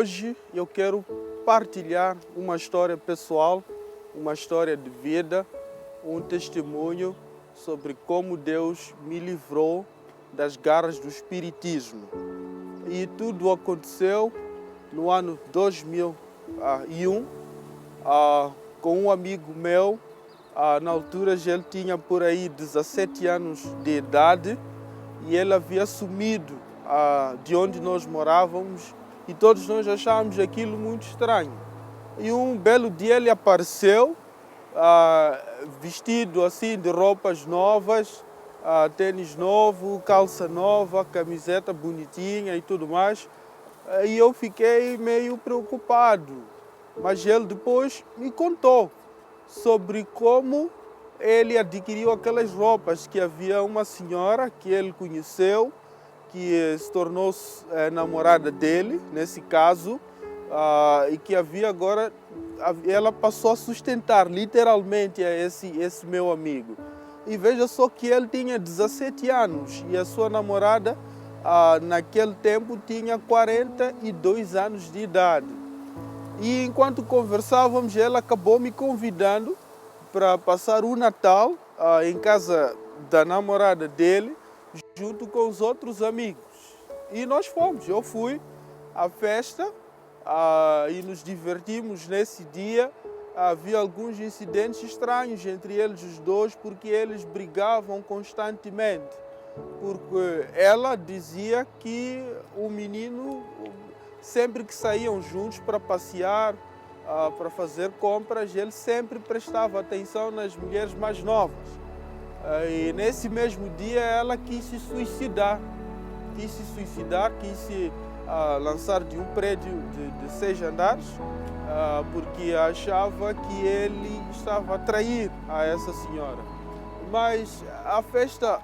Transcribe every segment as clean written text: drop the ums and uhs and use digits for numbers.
hoje eu quero partilhar uma história pessoal, uma história de vida, um testemunho sobre como Deus me livrou das garras do espiritismo. E tudo aconteceu no ano 2001, com um amigo meu. Na altura ele tinha por aí 17 anos de idade e ele havia sumido de onde nós morávamos e todos nós achávamos aquilo muito estranho. E um belo dia ele apareceu, vestido assim de roupas novas, tênis novo, calça nova, camiseta bonitinha e tudo mais. E eu fiquei meio preocupado, mas ele depois me contou sobre como ele adquiriu aquelas roupas, que havia uma senhora que ele conheceu, que se tornou namorada dele, nesse caso, e que havia agora, ela passou a sustentar literalmente esse meu amigo. E veja só que ele tinha 17 anos e a sua namorada, naquele tempo, tinha 42 anos de idade. E enquanto conversávamos, ela acabou me convidando para passar o Natal em casa da namorada dele, junto com os outros amigos. E nós fomos, eu fui à festa e nos divertimos nesse dia. Havia alguns incidentes estranhos entre eles os dois, porque eles brigavam constantemente. Porque ela dizia que o menino, sempre que saíam juntos para passear, para fazer compras, ele sempre prestava atenção nas mulheres mais novas. E nesse mesmo dia ela quis se suicidar, quis se lançar de um prédio de 6 andares, porque achava que ele estava a trair a essa senhora. Mas a festa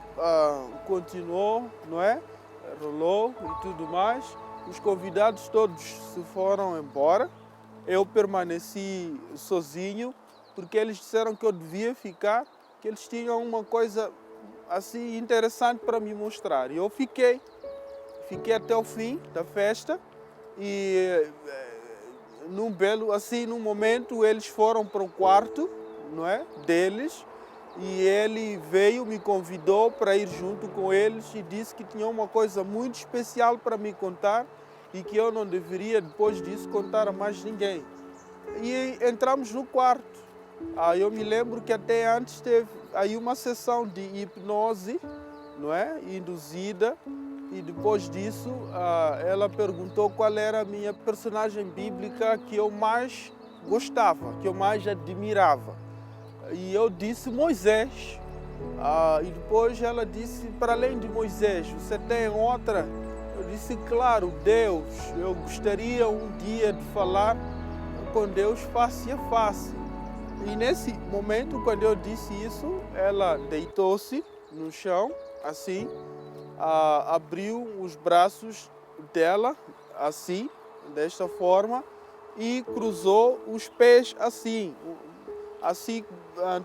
continuou, não é? Rolou e tudo mais. Os convidados todos se foram embora. Eu permaneci sozinho, porque eles disseram que eu devia ficar, que eles tinham uma coisa assim interessante para me mostrar. E eu fiquei até o fim da festa e num momento eles foram para o quarto, não é, deles, e ele veio, me convidou para ir junto com eles e disse que tinha uma coisa muito especial para me contar e que eu não deveria, depois disso, contar a mais ninguém. E entramos no quarto. Eu me lembro que até antes teve aí uma sessão de hipnose, não é, induzida, e depois disso ela perguntou qual era a minha personagem bíblica que eu mais gostava, que eu mais admirava. E eu disse Moisés. E depois ela disse, para além de Moisés, você tem outra? Eu disse, claro, Deus. Eu gostaria um dia de falar com Deus face a face. E nesse momento, quando eu disse isso, ela deitou-se no chão, assim, abriu os braços dela, assim, desta forma, e cruzou os pés assim,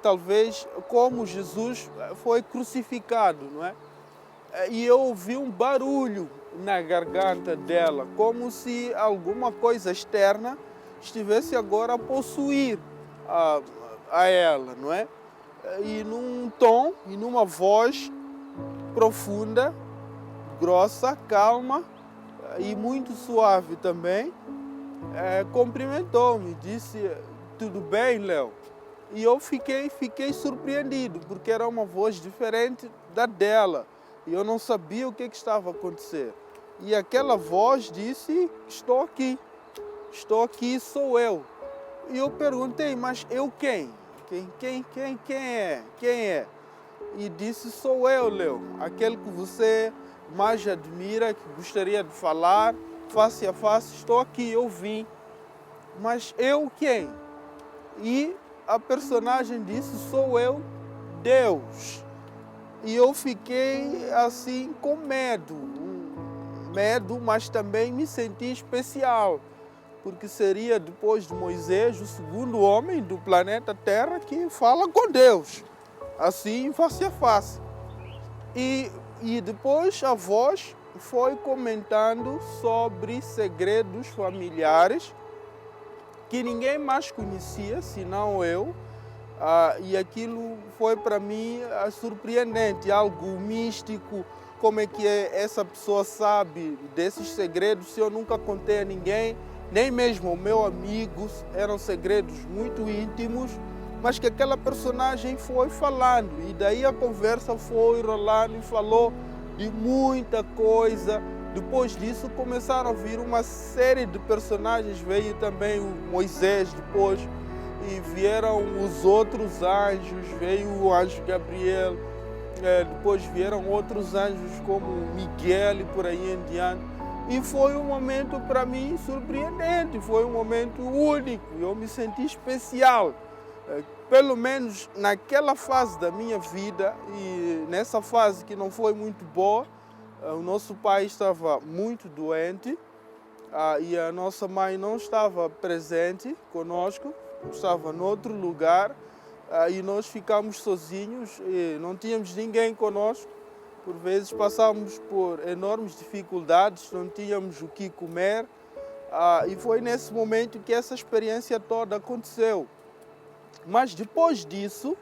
talvez como Jesus foi crucificado, não é? E eu ouvi um barulho na garganta dela, como se alguma coisa externa estivesse agora a possuir a ela, não é? E num tom e numa voz profunda, grossa, calma e muito suave também, cumprimentou-me, disse, tudo bem, Léo? E eu fiquei surpreendido, porque era uma voz diferente da dela. E eu não sabia o que estava a acontecer. E aquela voz disse, estou aqui, sou eu. E eu perguntei, mas eu quem? Quem é? E disse, sou eu, Léo, aquele que você mais admira, que gostaria de falar, face a face, estou aqui, eu vim. Mas eu quem? E a personagem disse, sou eu, Deus. E eu fiquei assim com medo, mas também me senti especial, porque seria depois de Moisés o segundo homem do planeta Terra que fala com Deus, assim face a face. E depois a voz foi comentando sobre segredos familiares que ninguém mais conhecia, senão eu. E aquilo foi para mim surpreendente, algo místico. Como é que essa pessoa sabe desses segredos se eu nunca contei a ninguém, nem mesmo ao meu amigo? Eram segredos muito íntimos, mas que aquela personagem foi falando. E daí a conversa foi rolando e falou de muita coisa. Depois disso começaram a vir uma série de personagens, veio também o Moisés depois, e vieram os outros anjos, veio o anjo Gabriel, depois vieram outros anjos como Miguel e por aí em diante. E foi um momento para mim surpreendente, foi um momento único, eu me senti especial. Pelo menos naquela fase da minha vida, e nessa fase que não foi muito boa, o nosso pai estava muito doente e a nossa mãe não estava presente conosco, estava em outro lugar, e nós ficamos sozinhos e não tínhamos ninguém conosco. Por vezes passávamos por enormes dificuldades, não tínhamos o que comer, e foi nesse momento que essa experiência toda aconteceu. Mas depois disso,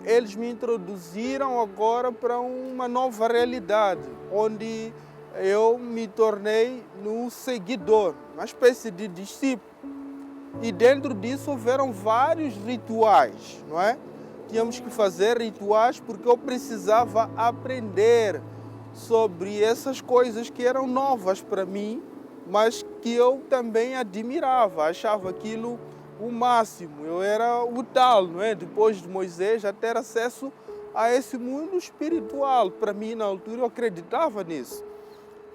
eles me introduziram agora para uma nova realidade, onde eu me tornei um seguidor, uma espécie de discípulo. E dentro disso houveram vários rituais, não é? Tínhamos que fazer rituais porque eu precisava aprender sobre essas coisas que eram novas para mim, mas que eu também admirava, achava aquilo o máximo. Eu era o tal, não é? Depois de Moisés, a ter acesso a esse mundo espiritual. Para mim, na altura, eu acreditava nisso.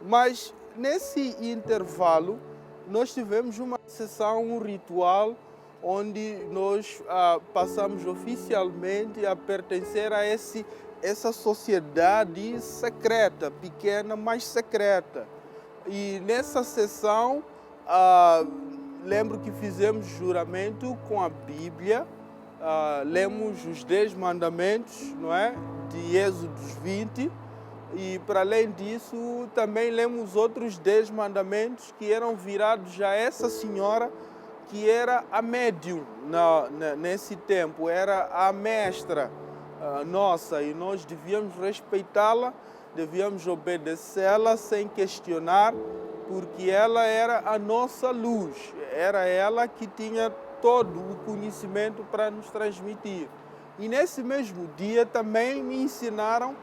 Mas nesse intervalo, nós tivemos uma sessão, um ritual, onde nós passamos oficialmente a pertencer a essa sociedade secreta, pequena, mas secreta. E nessa sessão, lembro que fizemos juramento com a Bíblia, lemos os 10 mandamentos, não é? De Êxodos 20, e para além disso também lemos outros 10 mandamentos que eram virados a essa senhora que era a médium nesse tempo, era a mestra nossa, e nós devíamos respeitá-la, devíamos obedecê-la sem questionar, porque ela era a nossa luz, era ela que tinha todo o conhecimento para nos transmitir. E nesse mesmo dia também me ensinaram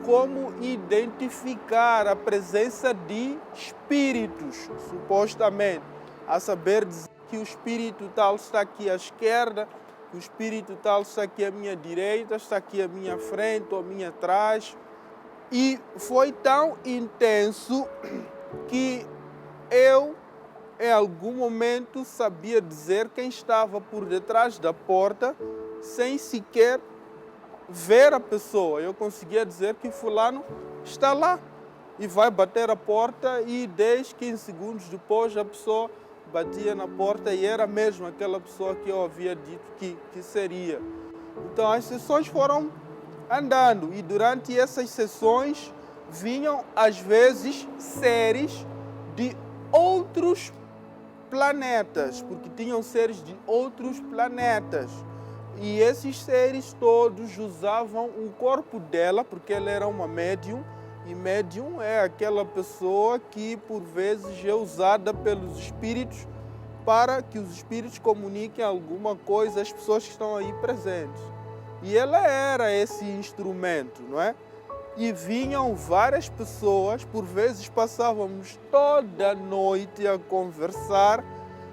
como identificar a presença de espíritos, supostamente, a saber dizer que o espírito tal está aqui à esquerda, o espírito tal está aqui à minha direita, está aqui à minha frente ou à minha trás. E foi tão intenso que eu, em algum momento, sabia dizer quem estava por detrás da porta, sem sequer ver a pessoa. Eu conseguia dizer que fulano está lá e vai bater a porta, e 10, 15 segundos depois a pessoa batia na porta e era mesmo aquela pessoa que eu havia dito que seria. Então as sessões foram andando, e durante essas sessões vinham às vezes seres de outros planetas, porque tinham seres de outros planetas. E esses seres todos usavam o corpo dela, porque ela era uma médium, e médium é aquela pessoa que por vezes é usada pelos espíritos para que os espíritos comuniquem alguma coisa às pessoas que estão aí presentes. E ela era esse instrumento, não é? E vinham várias pessoas, por vezes passávamos toda a noite a conversar,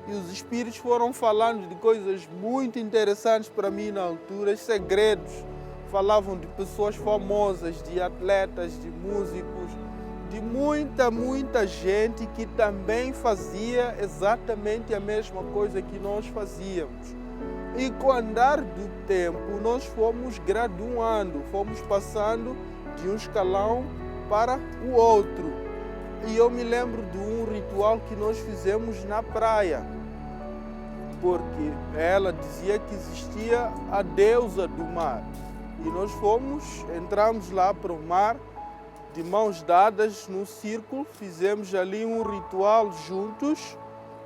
e os espíritos foram falando de coisas muito interessantes para mim na altura, segredos. Falavam de pessoas famosas, de atletas, de músicos, de muita gente que também fazia exatamente a mesma coisa que nós fazíamos. E com o andar do tempo, nós fomos graduando, fomos passando de um escalão para o outro. E eu me lembro de um ritual que nós fizemos na praia, porque ela dizia que existia a deusa do mar. E nós entramos lá para o mar, de mãos dadas num círculo, fizemos ali um ritual juntos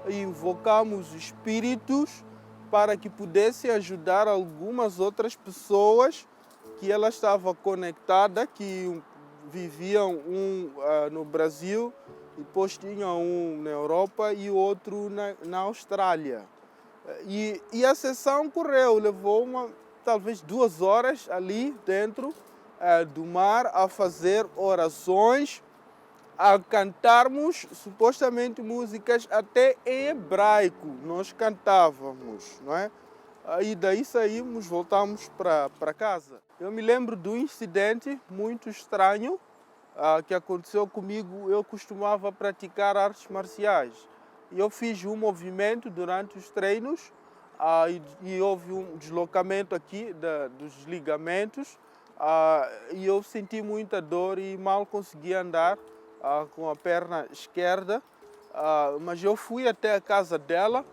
e invocamos espíritos para que pudessem ajudar algumas outras pessoas que ela estava conectada, que viviam no Brasil, e depois tinham um na Europa e outro na Austrália. E a sessão correu, levou talvez 2 horas ali dentro do mar a fazer orações, a cantarmos supostamente músicas até em hebraico. Nós cantávamos, não é? E daí saímos, voltamos para casa. Eu me lembro de um incidente muito estranho que aconteceu comigo. Eu costumava praticar artes marciais e eu fiz um movimento durante os treinos e houve um deslocamento aqui dos ligamentos e eu senti muita dor e mal conseguia andar com a perna esquerda, mas eu fui até a casa dela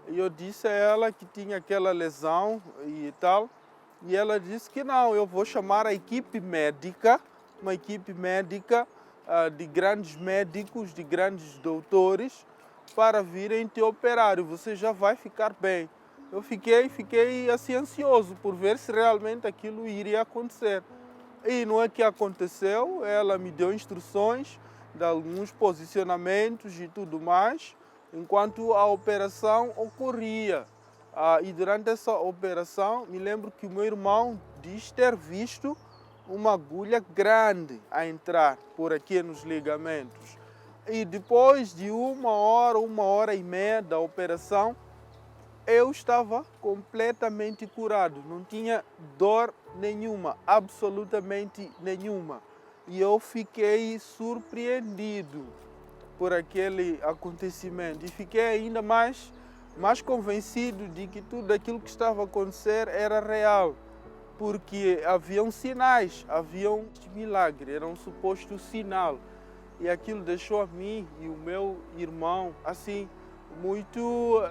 e eu disse a ela que tinha aquela lesão e tal, e ela disse que não, eu vou chamar a equipe médica, uma equipe médica de grandes médicos, de grandes doutores, para virem te operar e você já vai ficar bem. Eu fiquei assim ansioso por ver se realmente aquilo iria acontecer. E não é que aconteceu, ela me deu instruções de alguns posicionamentos e tudo mais, enquanto a operação ocorria. E durante essa operação, me lembro que o meu irmão diz ter visto uma agulha grande a entrar por aqui nos ligamentos. E depois de 1 hora e meia da operação, eu estava completamente curado, não tinha dor nenhuma, absolutamente nenhuma. E eu fiquei surpreendido por aquele acontecimento e fiquei ainda mais convencido de que tudo aquilo que estava a acontecer era real, porque haviam sinais, havia um milagre, era um suposto sinal. E aquilo deixou a mim e o meu irmão assim muito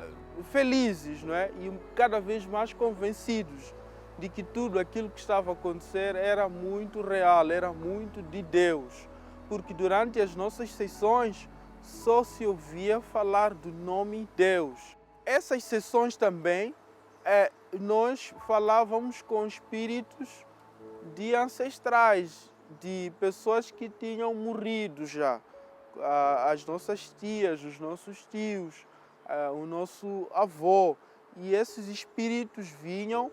felizes, não é? E cada vez mais convencidos de que tudo aquilo que estava a acontecer era muito real, era muito de Deus. Porque durante as nossas sessões só se ouvia falar do nome Deus. Essas sessões também, nós falávamos com espíritos de ancestrais, de pessoas que tinham morrido já. As nossas tias, os nossos tios, o nosso avô. E esses espíritos vinham,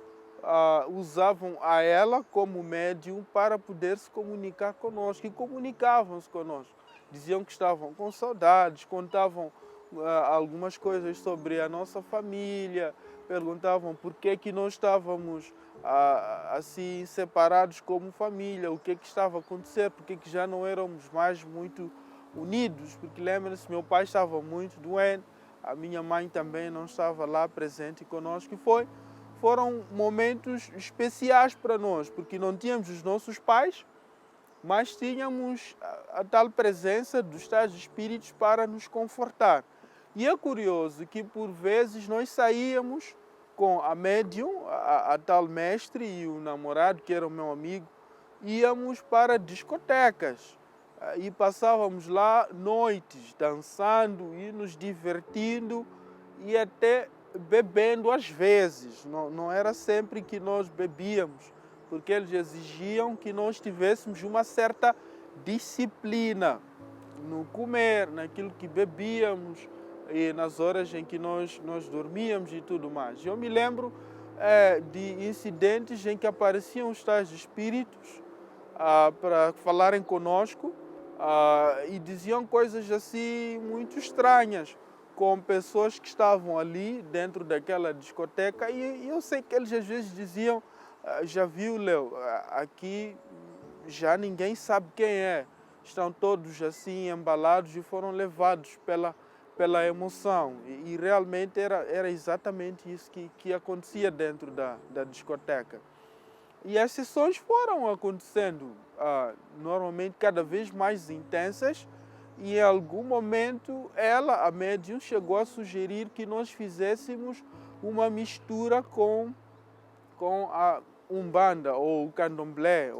usavam a ela como médium para poder se comunicar conosco e comunicavam-se conosco. Diziam que estavam com saudades, contavam algumas coisas sobre a nossa família, perguntavam por que nós estávamos assim separados como família, o que estava a acontecer, por que já não éramos mais muito unidos, porque lembra-se, meu pai estava muito doente, a minha mãe também não estava lá presente conosco e foram momentos especiais para nós, porque não tínhamos os nossos pais, mas tínhamos a tal presença dos tais espíritos para nos confortar. E é curioso que por vezes nós saíamos com a médium, a tal mestre e o namorado, que era o meu amigo, íamos para discotecas e passávamos lá noites dançando e nos divertindo e até bebendo às vezes. Não era sempre que nós bebíamos, porque eles exigiam que nós tivéssemos uma certa disciplina no comer, naquilo que bebíamos e nas horas em que nós dormíamos e tudo mais. Eu me lembro de incidentes em que apareciam os tais espíritos para falarem conosco e diziam coisas assim muito estranhas com pessoas que estavam ali dentro daquela discoteca e eu sei que eles às vezes diziam: já viu, Léo, aqui já ninguém sabe quem é, estão todos assim embalados e foram levados pela emoção. E realmente era exatamente isso que acontecia dentro da discoteca. E as sessões foram acontecendo, normalmente cada vez mais intensas, e em algum momento a médium, chegou a sugerir que nós fizéssemos uma mistura com a Umbanda ou o Candomblé,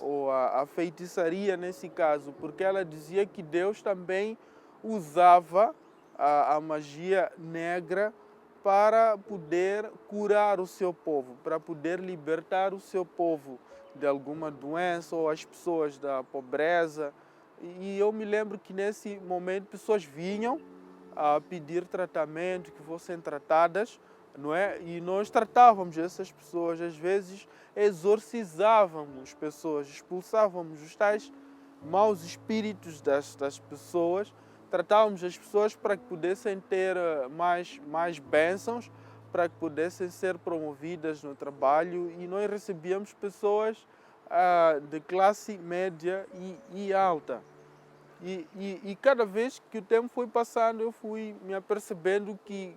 ou a feitiçaria nesse caso, porque ela dizia que Deus também usava a magia negra para poder curar o seu povo, para poder libertar o seu povo de alguma doença ou as pessoas da pobreza. E eu me lembro que nesse momento pessoas vinham a pedir tratamento, que fossem tratadas, não é? E nós tratávamos essas pessoas, às vezes exorcizávamos pessoas, expulsávamos os tais maus espíritos das pessoas, tratávamos as pessoas para que pudessem ter mais bênçãos, para que pudessem ser promovidas no trabalho, e nós recebíamos pessoas de classe média e alta. E cada vez que o tempo foi passando, eu fui me apercebendo que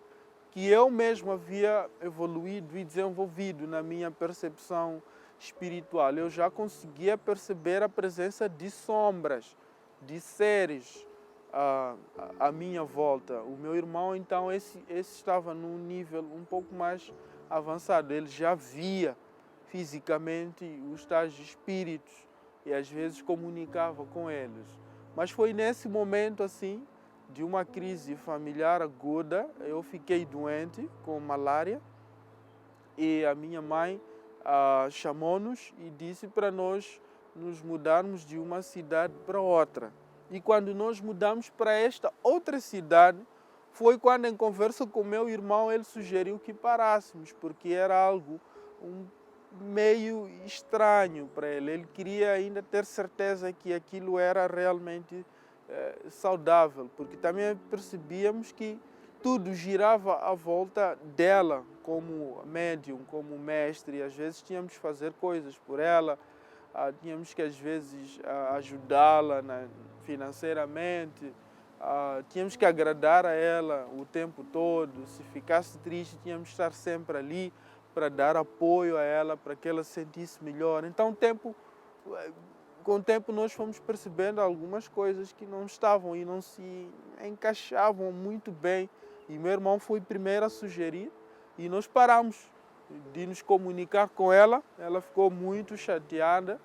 eu mesmo havia evoluído e desenvolvido na minha percepção espiritual. Eu já conseguia perceber a presença de sombras, de seres à minha volta. O meu irmão, então, esse estava num nível um pouco mais avançado. Ele já via fisicamente os tais espíritos e às vezes comunicava com eles. Mas foi nesse momento assim, de uma crise familiar aguda, eu fiquei doente com malária e a minha mãe chamou-nos e disse para nós nos mudarmos de uma cidade para outra. E quando nós mudamos para esta outra cidade, foi quando em conversa com meu irmão ele sugeriu que parássemos, porque era algo meio estranho para ele. Ele queria ainda ter certeza que aquilo era realmente saudável, porque também percebíamos que tudo girava à volta dela, como médium, como mestre. Às vezes tínhamos que fazer coisas por ela, tínhamos que às vezes ajudá-la financeiramente, tínhamos que agradar a ela o tempo todo. Se ficasse triste, tínhamos que estar sempre ali para dar apoio a ela, para que ela se sentisse melhor. Então, com o tempo nós fomos percebendo algumas coisas que não estavam e não se encaixavam muito bem. E meu irmão foi o primeiro a sugerir e nós paramos de nos comunicar com ela. Ela ficou muito chateada.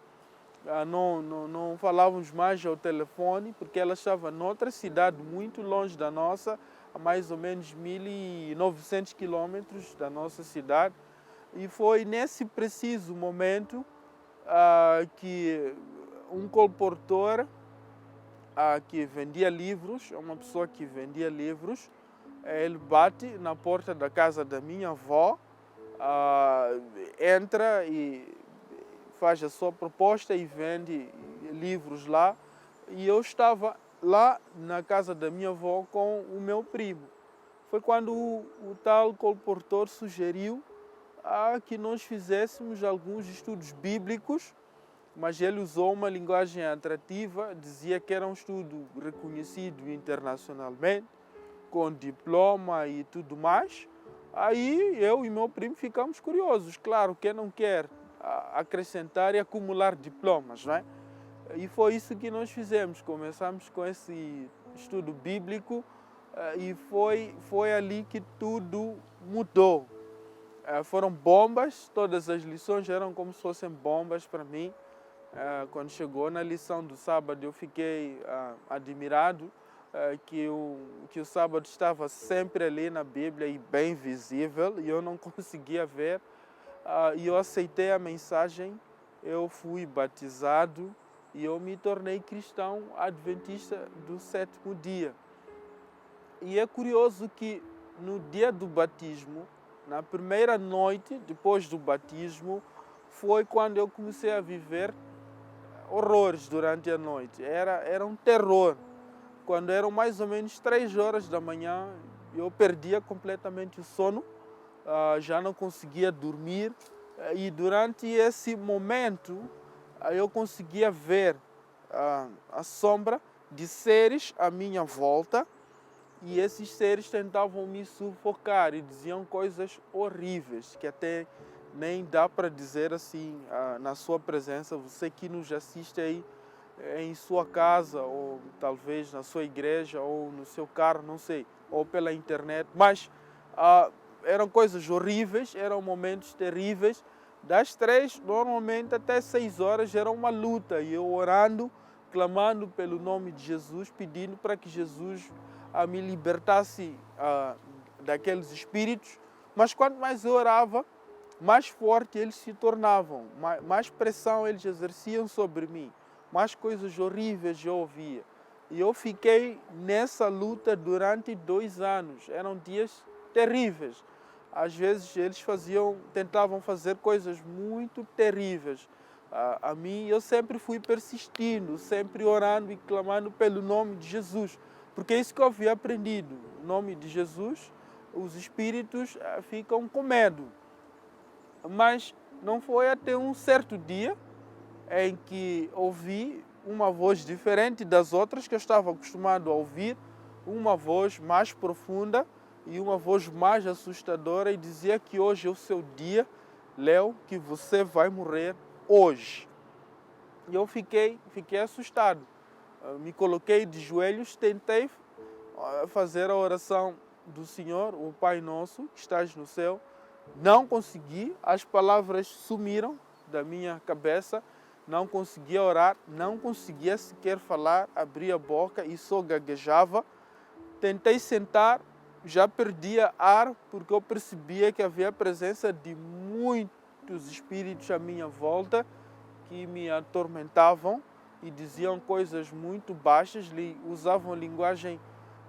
Não falávamos mais ao telefone porque ela estava noutra cidade muito longe da nossa, a mais ou menos 1.900 quilômetros da nossa cidade. E foi nesse preciso momento que um colportor que vendia livros, uma pessoa que vendia livros, ele bate na porta da casa da minha avó, entra e faz a sua proposta e vende livros lá. E eu estava lá na casa da minha avó com o meu primo. Foi quando o tal colportor sugeriu que nós fizéssemos alguns estudos bíblicos, mas ele usou uma linguagem atrativa, dizia que era um estudo reconhecido internacionalmente, com diploma e tudo mais. Aí eu e meu primo ficamos curiosos, claro, quem não quer acrescentar e acumular diplomas, não é? E foi isso que nós fizemos, começamos com esse estudo bíblico e foi ali que tudo mudou. Foram bombas, todas as lições eram como se fossem bombas para mim. Quando chegou na lição do sábado, eu fiquei admirado que o sábado estava sempre ali na Bíblia e bem visível, e eu não conseguia ver. E eu aceitei a mensagem, eu fui batizado e eu me tornei cristão adventista do sétimo dia. E é curioso que no dia do batismo, na primeira noite depois do batismo, foi quando eu comecei a viver horrores durante a noite. Era um terror. Quando eram mais ou menos 3 horas da manhã, eu perdia completamente o sono, já não conseguia dormir. E durante esse momento, eu conseguia ver a sombra de seres à minha volta. E esses seres tentavam me sufocar e diziam coisas horríveis, que até nem dá para dizer assim na sua presença. Você que nos assiste aí em sua casa, ou talvez na sua igreja, ou no seu carro, não sei, ou pela internet. Mas eram coisas horríveis, eram momentos terríveis, Das 3, normalmente até 6 horas era uma luta. E eu orando, clamando pelo nome de Jesus, pedindo para que Jesus me libertasse daqueles espíritos. Mas quanto mais eu orava, mais forte eles se tornavam, mais pressão eles exerciam sobre mim, mais coisas horríveis eu ouvia. E eu fiquei nessa luta durante 2 anos. Eram dias terríveis. Às vezes eles tentavam fazer coisas muito terríveis a mim. Eu sempre fui persistindo, sempre orando e clamando pelo nome de Jesus, porque é isso que eu havia aprendido. O nome de Jesus, os espíritos ficam com medo. Mas não foi até um certo dia em que ouvi uma voz diferente das outras que eu estava acostumado a ouvir, uma voz mais profunda e uma voz mais assustadora, e dizia que hoje é o seu dia, Léo, que você vai morrer hoje. E eu fiquei assustado. Me coloquei de joelhos, tentei fazer a oração do Senhor, o Pai Nosso, que estás no céu. Não consegui, as palavras sumiram da minha cabeça, não conseguia orar, não conseguia sequer falar, abria a boca e só gaguejava. Tentei sentar, já perdia ar, porque eu percebia que havia a presença de muitos espíritos à minha volta que me atormentavam e diziam coisas muito baixas, usavam linguagem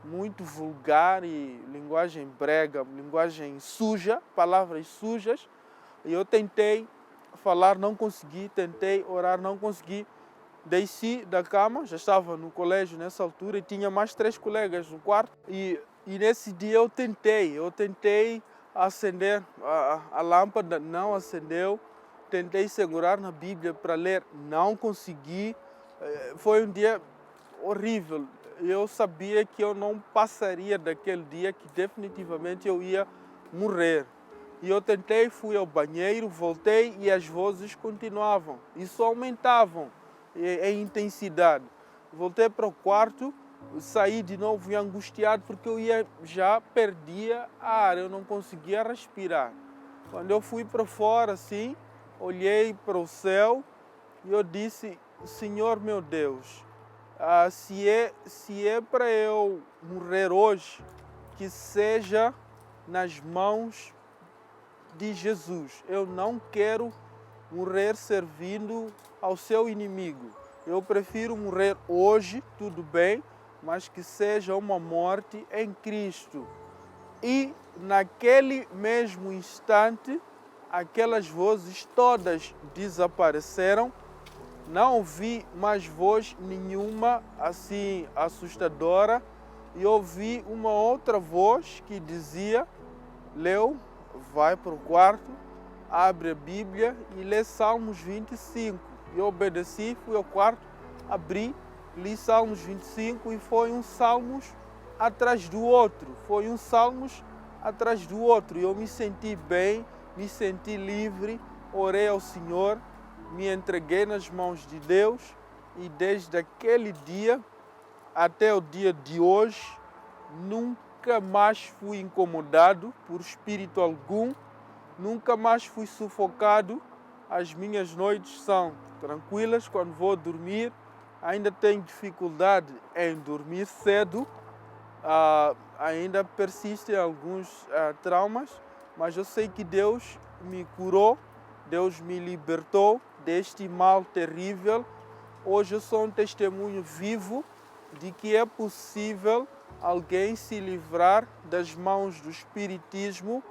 muito vulgar e linguagem brega, linguagem suja, palavras sujas. E eu tentei falar, não consegui, tentei orar, não consegui. Desci da cama, já estava no colégio nessa altura e tinha mais 3 colegas no quarto. E nesse dia eu tentei acender a lâmpada, não acendeu. Tentei segurar na Bíblia para ler, não consegui. Foi um dia horrível. Eu sabia que eu não passaria daquele dia, que definitivamente eu ia morrer. E eu tentei, fui ao banheiro, voltei e as vozes continuavam. E só aumentavam em intensidade. Voltei para o quarto, saí de novo angustiado porque já perdia ar, eu não conseguia respirar. Quando eu fui para fora assim, olhei para o céu e eu disse: Senhor meu Deus, se é para eu morrer hoje, que seja nas mãos de Jesus. Eu não quero morrer servindo ao seu inimigo. Eu prefiro morrer hoje, tudo bem, mas que seja uma morte em Cristo. E naquele mesmo instante, aquelas vozes todas desapareceram. Não ouvi mais voz nenhuma assim assustadora, e ouvi uma outra voz que dizia: Léo, vai para o quarto, abre a Bíblia e lê Salmos 25. Eu obedeci, fui ao quarto, abri, li Salmos 25 e foi um Salmos atrás do outro. Foi um Salmos atrás do outro. Eu me senti bem, me senti livre, orei ao Senhor, me entreguei nas mãos de Deus e desde aquele dia até o dia de hoje nunca mais fui incomodado por espírito algum, nunca mais fui sufocado. As minhas noites são tranquilas quando vou dormir. Ainda tenho dificuldade em dormir cedo, ainda persistem alguns traumas, mas eu sei que Deus me curou, Deus me libertou deste mal terrível. Hoje eu sou um testemunho vivo de que é possível alguém se livrar das mãos do espiritismo,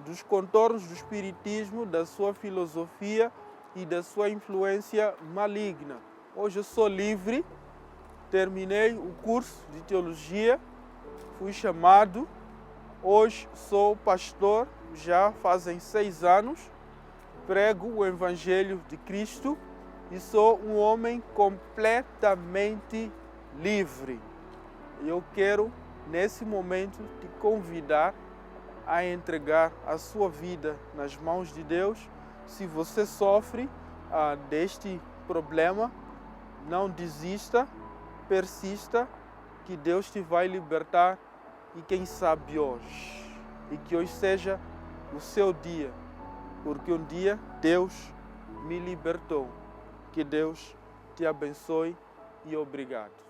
dos contornos do espiritismo, da sua filosofia e da sua influência maligna. Hoje eu sou livre, terminei o curso de teologia, fui chamado, hoje sou pastor, já fazem 6 anos, prego o Evangelho de Cristo e sou um homem completamente livre. Eu quero, nesse momento, te convidar a entregar a sua vida nas mãos de Deus. Se você sofre deste problema, não desista, persista, que Deus te vai libertar, e quem sabe hoje, e que hoje seja o seu dia porque um dia Deus me libertou. Que Deus te abençoe e obrigado.